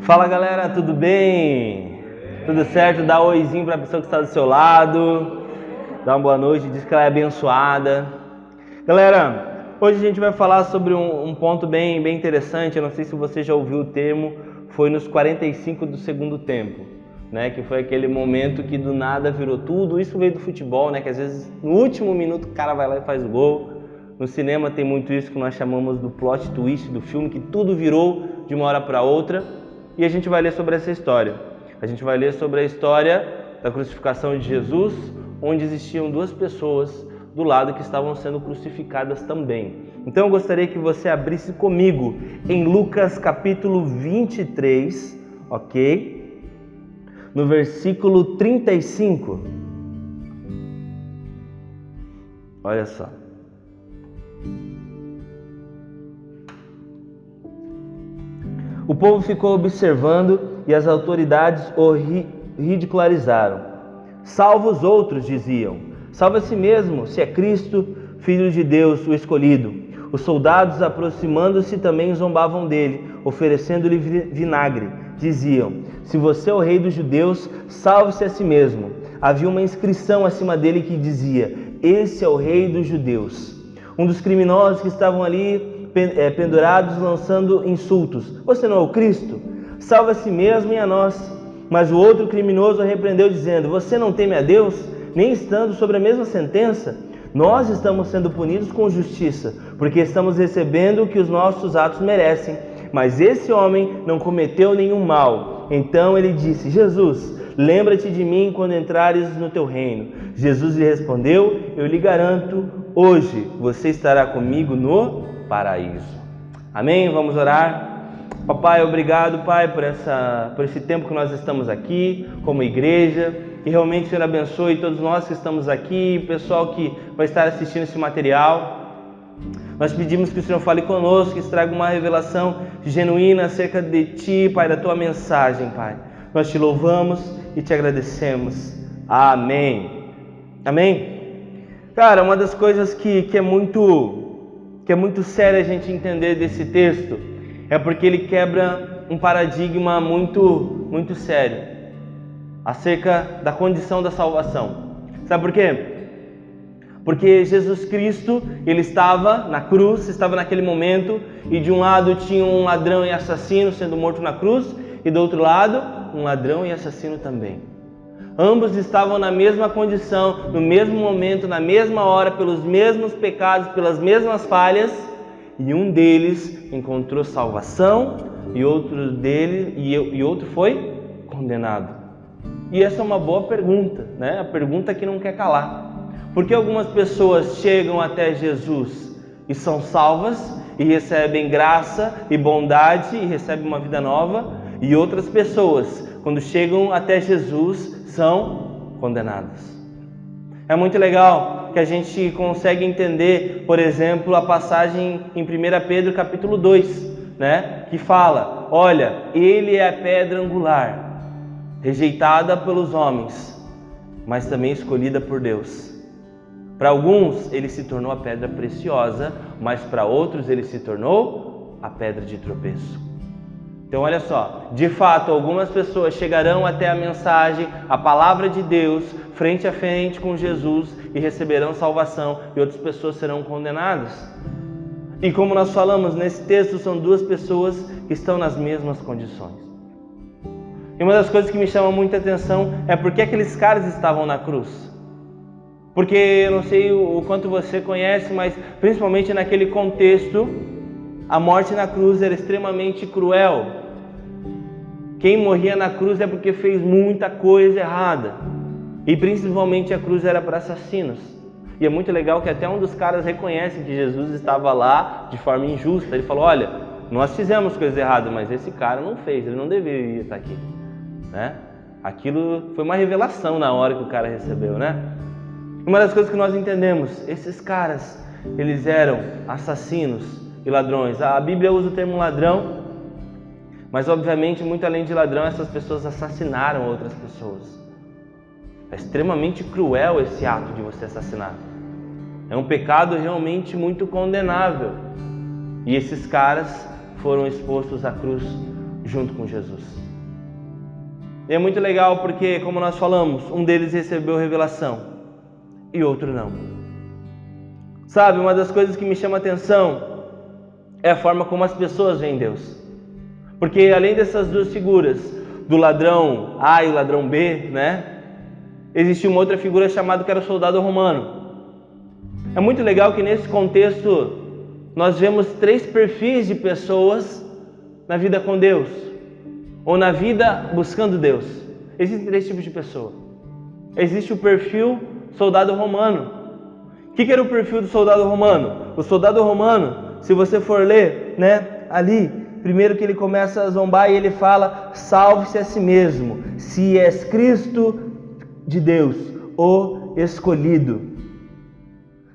Fala galera, tudo bem? Tudo certo? Dá um oizinho para a pessoa que está do seu lado, dá uma boa noite, diz que ela é abençoada. Galera, hoje a gente vai falar sobre um ponto bem interessante. Eu não sei se você já ouviu o termo, foi nos 45 do segundo tempo, né? Que foi aquele momento que do nada virou tudo. Isso veio do futebol, né? Que às vezes no último minuto o cara vai lá e faz o gol. No cinema tem muito isso que nós chamamos do plot twist do filme, que tudo virou de uma hora para outra. E a gente vai ler sobre essa história. A gente vai ler sobre a história da crucificação de Jesus, onde existiam duas pessoas do lado que estavam sendo crucificadas também. Então eu gostaria que você abrisse comigo em Lucas capítulo 23, ok? No versículo 35. Olha só. O povo ficou observando e as autoridades o ridicularizaram. Salva os outros, diziam. Salva a si mesmo, se é Cristo, Filho de Deus, o escolhido. Os soldados, aproximando-se, também zombavam dele, oferecendo-lhe vinagre. Diziam: se você é o rei dos judeus, salve-se a si mesmo. Havia uma inscrição acima dele que dizia: esse é o rei dos judeus. Um dos criminosos que estavam ali pendurados, lançando insultos: você não é o Cristo? Salve a si mesmo e a nós. Mas o outro criminoso o repreendeu, dizendo: você não teme a Deus, nem estando sobre a mesma sentença? Nós estamos sendo punidos com justiça, porque estamos recebendo o que os nossos atos merecem. Mas esse homem não cometeu nenhum mal. Então ele disse: Jesus, lembra-te de mim quando entrares no teu reino. Jesus lhe respondeu: eu lhe garanto, hoje você estará comigo no paraíso. Amém? Vamos orar. Papai, obrigado, Pai, por esse tempo que nós estamos aqui como igreja. Que realmente o Senhor abençoe todos nós que estamos aqui, o pessoal que vai estar assistindo esse material. Nós pedimos que o Senhor fale conosco, que traga uma revelação genuína acerca de Ti, Pai, da Tua mensagem, Pai. Nós Te louvamos e Te agradecemos. Amém. Amém? Cara, uma das coisas que é muito séria a gente entender desse texto é porque ele quebra um paradigma muito sério acerca da condição da salvação. Sabe por quê? Porque Jesus Cristo, ele estava na cruz, estava naquele momento, e de um lado tinha um ladrão e assassino sendo morto na cruz, e do outro lado, um ladrão e assassino também. Ambos estavam na mesma condição, no mesmo momento, na mesma hora, pelos mesmos pecados, pelas mesmas falhas, e um deles encontrou salvação e outro foi condenado. E essa é uma boa pergunta, né? A pergunta que não quer calar. Por que algumas pessoas chegam até Jesus e são salvas e recebem graça e bondade e recebem uma vida nova, e outras pessoas, quando chegam até Jesus, são condenadas? É muito legal que a gente consegue entender, por exemplo, a passagem em 1 Pedro capítulo 2, né? Que fala: olha, ele é a pedra angular, rejeitada pelos homens, mas também escolhida por Deus. Para alguns ele se tornou a pedra preciosa, mas para outros ele se tornou a pedra de tropeço. Então olha só, de fato algumas pessoas chegarão até a mensagem, a palavra de Deus, frente a frente com Jesus, e receberão salvação, e outras pessoas serão condenadas. E como nós falamos nesse texto, são duas pessoas que estão nas mesmas condições. E uma das coisas que me chama muita atenção é por que aqueles caras estavam na cruz. Porque eu não sei o quanto você conhece, mas principalmente naquele contexto, a morte na cruz era extremamente cruel. Quem morria na cruz é porque fez muita coisa errada. E principalmente a cruz era para assassinos. E é muito legal que até um dos caras reconhece que Jesus estava lá de forma injusta. Ele falou: olha, nós fizemos coisas erradas, mas esse cara não fez, ele não deveria estar aqui, né? Aquilo foi uma revelação na hora que o cara recebeu, né? Uma das coisas que nós entendemos, esses caras, eles eram assassinos e ladrões. A Bíblia usa o termo ladrão, mas obviamente, muito além de ladrão, essas pessoas assassinaram outras pessoas. É extremamente cruel esse ato de você assassinar. É um pecado realmente muito condenável. E esses caras foram expostos à cruz junto com Jesus. E é muito legal porque, como nós falamos, um deles recebeu revelação e outro não. Sabe, uma das coisas que me chama a atenção é a forma como as pessoas veem Deus. Porque além dessas duas figuras, do ladrão A e o ladrão B, né? Existia uma outra figura chamada que era o soldado romano. É muito legal que nesse contexto nós vemos 3 perfis de pessoas na vida com Deus, ou na vida buscando Deus. Existem 3 tipos de pessoa. Existe o perfil soldado romano. O que era o perfil do soldado romano? O soldado romano, se você for ler, né, ali, primeiro que ele começa a zombar e ele fala: salve-se a si mesmo, se és Cristo de Deus, o escolhido.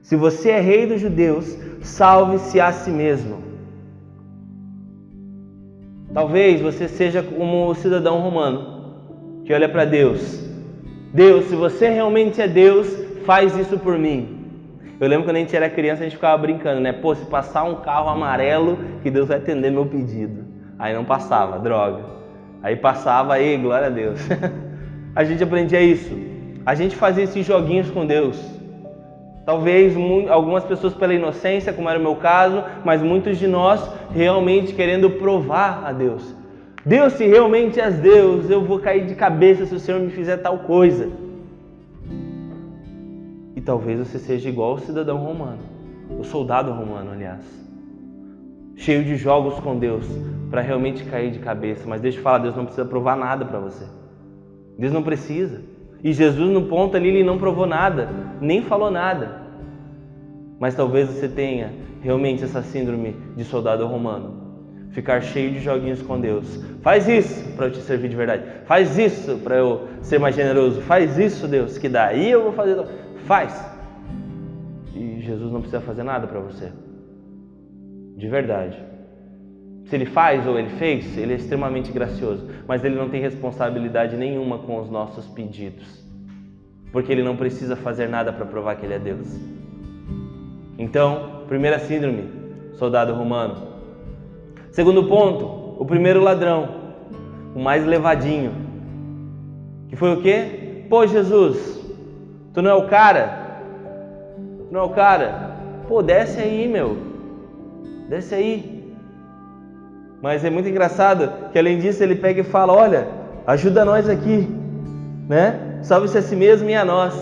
Se você é rei dos judeus, salve-se a si mesmo. Talvez você seja como o cidadão romano, que olha para Deus. Deus, se você realmente é Deus, faz isso por mim. Eu lembro quando a gente era criança, a gente ficava brincando, né? Pô, se passar um carro amarelo, que Deus vai atender meu pedido. Aí não passava, droga. Aí passava, aí, glória a Deus. A gente aprendia isso. A gente fazia esses joguinhos com Deus. Talvez algumas pessoas pela inocência, como era o meu caso, mas muitos de nós realmente querendo provar a Deus. Deus, se realmente és Deus, eu vou cair de cabeça se o Senhor me fizer tal coisa. E talvez você seja igual ao cidadão romano, o soldado romano, aliás, cheio de jogos com Deus para realmente cair de cabeça. Mas deixa eu falar, Deus não precisa provar nada para você. Deus não precisa. E Jesus no ponto ali, ele não provou nada, nem falou nada. Mas talvez você tenha realmente essa síndrome de soldado romano. Ficar cheio de joguinhos com Deus. Faz isso para eu te servir de verdade. Faz isso para eu ser mais generoso. Faz isso, Deus, que daí eu vou fazer. Faz. E Jesus não precisa fazer nada para você. De verdade. Se ele faz ou ele fez, ele é extremamente gracioso. Mas ele não tem responsabilidade nenhuma com os nossos pedidos. Porque ele não precisa fazer nada para provar que ele é Deus. Então, primeira síndrome, soldado romano. Segundo ponto, o primeiro ladrão, o mais levadinho. Que foi o quê? Pô, Jesus, tu não é o cara? Tu não é o cara? Pô, desce aí, meu. Desce aí. Mas é muito engraçado que além disso ele pega e fala: olha, ajuda nós aqui, né? Salve-se a si mesmo e a nós.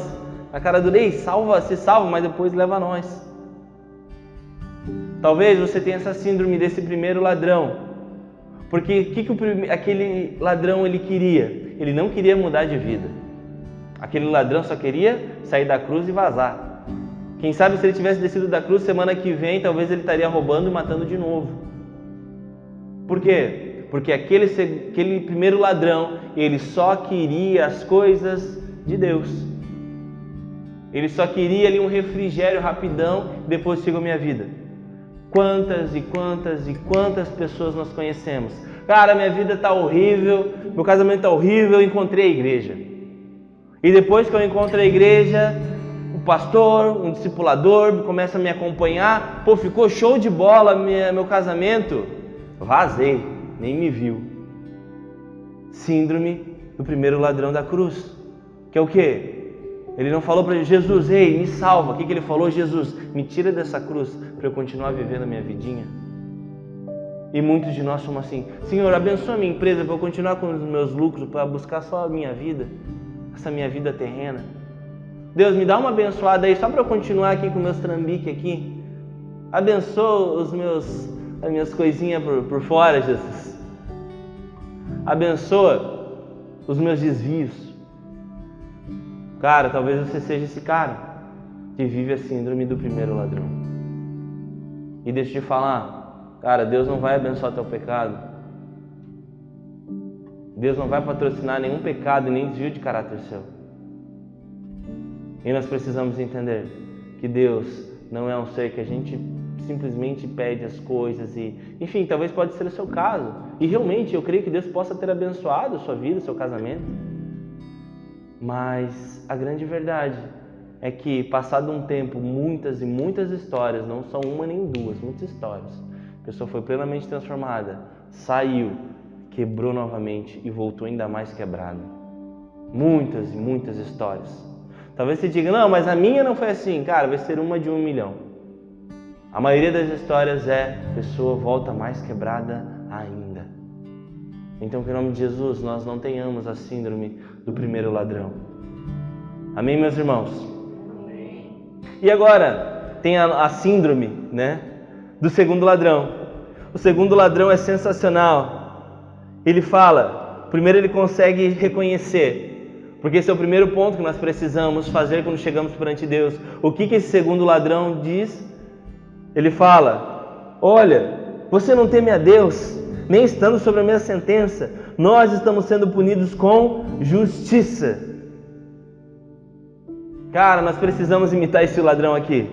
A cara do rei, se salva, mas depois leva a nós. Talvez você tenha essa síndrome desse primeiro ladrão. Porque o que aquele ladrão ele queria? Ele não queria mudar de vida. Aquele ladrão só queria sair da cruz e vazar. Quem sabe se ele tivesse descido da cruz semana que vem, talvez ele estaria roubando e matando de novo. Por quê? Porque aquele primeiro ladrão, ele só queria as coisas de Deus. Ele só queria ali um refrigério rapidão, depois siga a minha vida. Quantas e quantas e quantas pessoas nós conhecemos? Cara, minha vida está horrível, meu casamento está horrível, eu encontrei a igreja. E depois que eu encontro a igreja, o pastor, um discipulador, começa a me acompanhar. Pô, ficou show de bola meu casamento. Vazei, nem me viu. Síndrome do primeiro ladrão da cruz. Que é o quê? Ele não falou para Jesus: ei, me salva. O que ele falou? Jesus, me tira dessa cruz para eu continuar vivendo a minha vidinha. E muitos de nós somos assim: Senhor, abençoa a minha empresa para eu continuar com os meus lucros, para buscar só a minha vida, essa minha vida terrena. Deus, me dá uma abençoada aí, só para eu continuar aqui com meus trambiques aqui. Abençoa as minhas coisinhas por fora, Jesus. Abençoa os meus desvios. Cara, talvez você seja esse cara que vive a síndrome do primeiro ladrão. E deixa eu te falar, cara, Deus não vai abençoar teu pecado. Deus não vai patrocinar nenhum pecado e nem desvio de caráter seu. E nós precisamos entender que Deus não é um ser que a gente simplesmente pede as coisas e... Enfim, talvez pode ser o seu caso. E realmente eu creio que Deus possa ter abençoado a sua vida, o seu casamento. Mas a grande verdade é que, passado um tempo, muitas e muitas histórias, não são uma nem duas, muitas histórias, a pessoa foi plenamente transformada, saiu, quebrou novamente e voltou ainda mais quebrada. Muitas e muitas histórias. Talvez você diga, não, mas a minha não foi assim. Cara, vai ser uma de 1 milhão. A maioria das histórias a pessoa volta mais quebrada ainda. Então, que em nome de Jesus, nós não tenhamos a síndrome do primeiro ladrão. Amém, meus irmãos? Amém. E agora, tem a síndrome, do segundo ladrão. O segundo ladrão é sensacional. Ele fala, primeiro ele consegue reconhecer, porque esse é o primeiro ponto que nós precisamos fazer quando chegamos perante Deus. O que esse segundo ladrão diz? Ele fala, olha, você não teme a Deus, nem estando sobre a mesma sentença, nós estamos sendo punidos com justiça. Cara, nós precisamos imitar esse ladrão aqui.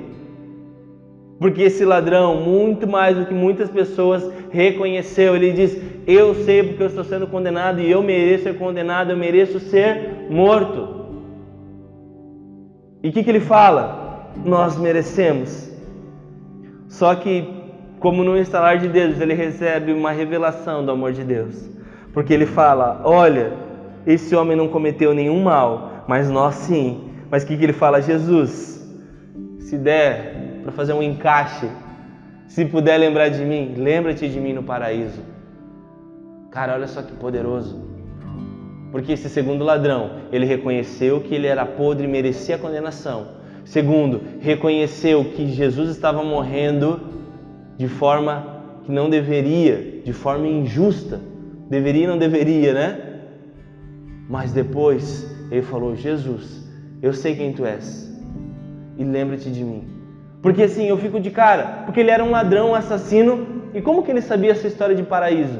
Porque esse ladrão, muito mais do que muitas pessoas, reconheceu. Ele diz, eu sei porque eu estou sendo condenado e eu mereço ser condenado, eu mereço ser morto. E o que ele fala? Nós merecemos. Só que, como no instalar de dedos, ele recebe uma revelação do amor de Deus. Porque ele fala, olha, esse homem não cometeu nenhum mal, mas nós sim. Mas o que ele fala? Jesus, se der para fazer um encaixe, se puder lembrar de mim, lembra-te de mim no paraíso. Cara, olha só que poderoso. Porque esse segundo ladrão, ele reconheceu que ele era podre e merecia a condenação. Segundo, reconheceu que Jesus estava morrendo de forma que não deveria, de forma injusta. Deveria e não deveria, Mas depois ele falou, Jesus, eu sei quem tu és e lembra-te de mim. Porque assim, eu fico de cara, porque ele era um ladrão, um assassino, e como que ele sabia essa história de paraíso?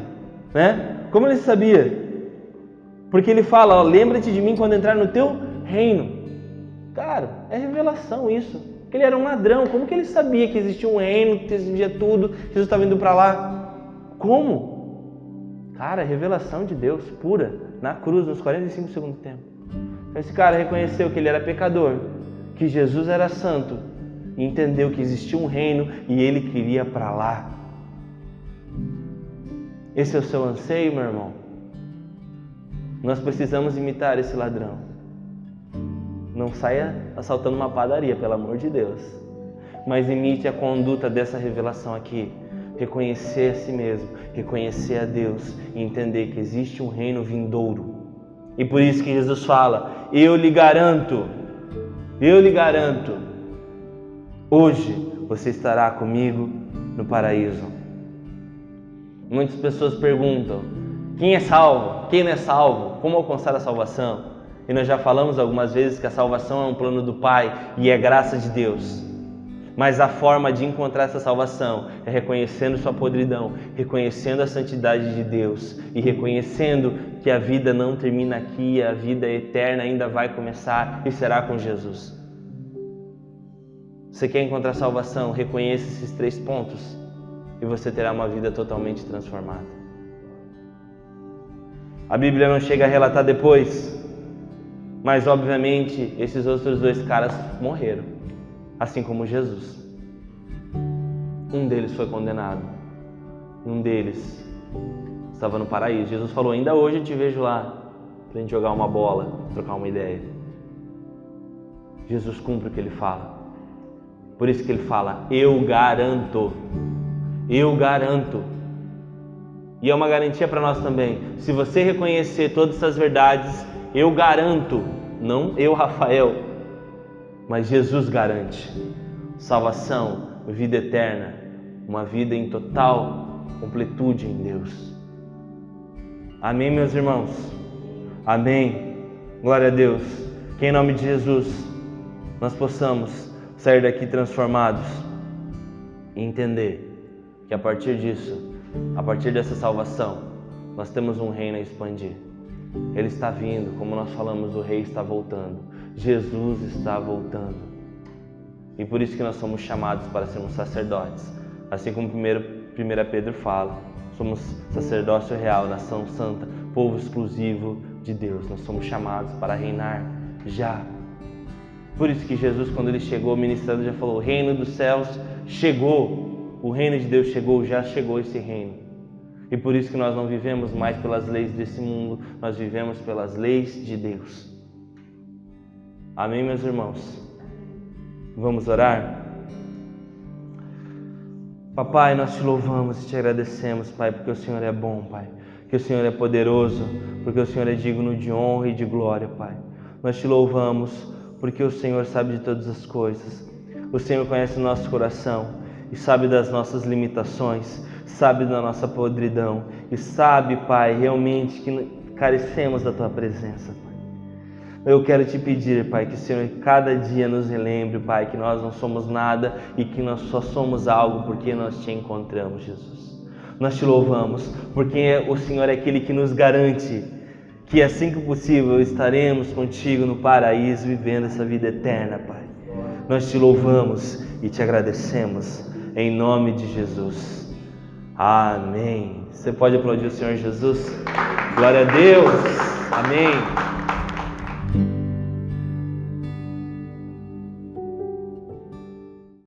Como ele sabia? Porque ele fala, lembra-te de mim quando entrar no teu reino. Cara, é revelação isso. Porque ele era um ladrão, como que ele sabia que existia um reino, que existia tudo, que Jesus estava indo para lá? Como? Cara, é revelação de Deus, pura, na cruz, nos 45 segundos do tempo. Então esse cara reconheceu que ele era pecador, que Jesus era santo, e entendeu que existia um reino e ele queria para lá. Esse é o seu anseio, meu irmão? Nós precisamos imitar esse ladrão. Não saia assaltando uma padaria, pelo amor de Deus. Mas imite a conduta dessa revelação aqui. Reconhecer a si mesmo, reconhecer a Deus e entender que existe um reino vindouro. E por isso que Jesus fala, eu lhe garanto, hoje você estará comigo no paraíso. Muitas pessoas perguntam, quem é salvo? Quem não é salvo? Como alcançar a salvação? E nós já falamos algumas vezes que a salvação é um plano do Pai e é graça de Deus. Mas a forma de encontrar essa salvação é reconhecendo sua podridão, reconhecendo a santidade de Deus e reconhecendo que a vida não termina aqui, a vida eterna ainda vai começar e será com Jesus. Você quer encontrar salvação? Reconheça esses 3 pontos e você terá uma vida totalmente transformada. A Bíblia não chega a relatar depois, mas obviamente esses outros 2 caras morreram, assim como Jesus. Um deles foi condenado, um deles estava no paraíso. Jesus falou, ainda hoje eu te vejo lá, para a gente jogar uma bola, trocar uma ideia. Jesus cumpre o que ele fala. Por isso que ele fala, eu garanto. E é uma garantia para nós também. Se você reconhecer todas essas verdades, eu garanto, não eu, Rafael, mas Jesus garante salvação, vida eterna, uma vida em total completude em Deus. Amém, meus irmãos? Amém. Glória a Deus. Que em nome de Jesus nós possamos sair daqui transformados e entender que a partir disso, a partir dessa salvação, nós temos um reino a expandir. Ele está vindo, como nós falamos, o Rei está voltando. Jesus está voltando. E por isso que nós somos chamados para sermos sacerdotes. Assim como 1 Pedro fala, somos sacerdócio real, nação santa, povo exclusivo de Deus. Nós somos chamados para reinar já. Por isso que Jesus, quando ele chegou ministrando, já falou, o reino dos céus chegou. O reino de Deus chegou, já chegou esse reino. E por isso que nós não vivemos mais pelas leis desse mundo, nós vivemos pelas leis de Deus. Amém, meus irmãos? Vamos orar? Papai, nós te louvamos e te agradecemos, Pai, porque o Senhor é bom, Pai. Que o Senhor é poderoso, porque o Senhor é digno de honra e de glória, Pai. Nós te louvamos porque o Senhor sabe de todas as coisas. O Senhor conhece o nosso coração e sabe das nossas limitações, sabe da nossa podridão e sabe, Pai, realmente que carecemos da Tua presença, Pai. Eu quero te pedir, Pai, que o Senhor cada dia nos relembre, Pai, que nós não somos nada e que nós só somos algo porque nós te encontramos, Jesus. Nós te louvamos porque o Senhor é aquele que nos garante que assim que possível estaremos contigo no paraíso vivendo essa vida eterna, Pai. Nós te louvamos e te agradecemos em nome de Jesus. Amém. Você pode aplaudir o Senhor Jesus? Glória a Deus. Amém.